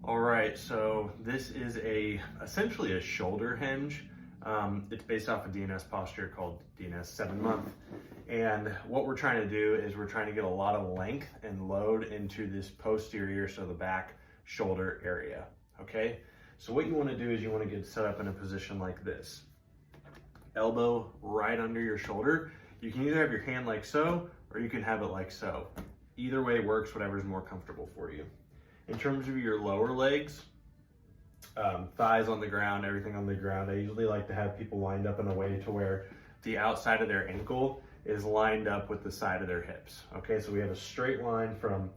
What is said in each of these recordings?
All right, so this is essentially a shoulder hinge. It's based off a DNS posture called DNS 7-month. And what we're trying to do is we're trying to get a lot of length and load into this posterior, so the back shoulder area, okay? So what you wanna do is you wanna get set up in a position like this. Elbow right under your shoulder. You can either have your hand like so, or you can have it like so. Either way works, whatever's more comfortable for you. In terms of your lower legs, thighs on the ground, everything on the ground, I usually like to have people lined up in a way to where the outside of their ankle is lined up with the side of their hips. Okay, so we have a straight line from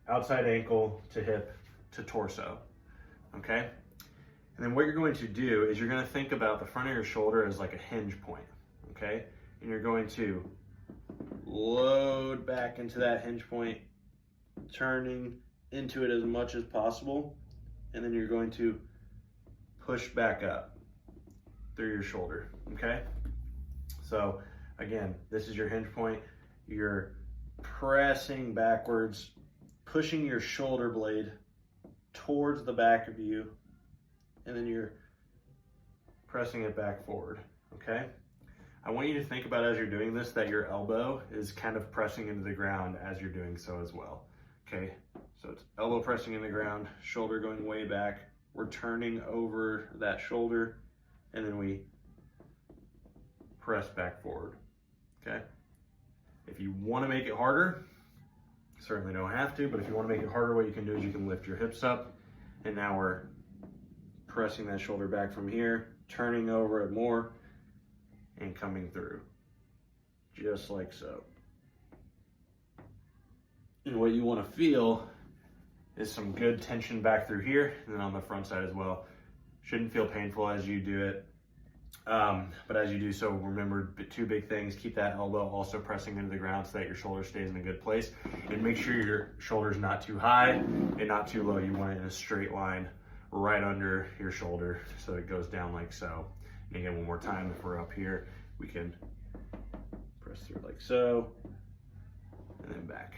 outside ankle to hip to torso. Okay, and then what you're going to do is you're going to think about the front of your shoulder as like a hinge point. Okay, and you're going to load back into that hinge point, turning into it as much as possible, and then you're going to push back up through your shoulder, okay? So again, this is your hinge point. You're pressing backwards, pushing your shoulder blade towards the back of you, and then you're pressing it back forward, okay? I want you to think about, as you're doing this, that your elbow is kind of pressing into the ground as you're doing so as well, okay? So it's elbow pressing in the ground, shoulder going way back. We're turning over that shoulder, and then we press back forward, okay? If you wanna make it harder, certainly don't have to, but if you wanna make it harder, what you can do is you can lift your hips up, and now we're pressing that shoulder back from here, turning over it more, and coming through, just like so. And what you wanna feel is some good tension back through here, and then on the front side as well. Shouldn't feel painful as you do it, but as you do so, remember 2 big things. Keep that elbow also pressing into the ground so that your shoulder stays in a good place, and make sure your shoulder's not too high and not too low. You want it in a straight line right under your shoulder so it goes down like so. And again, one more time, if we're up here, we can press through like so, and then back.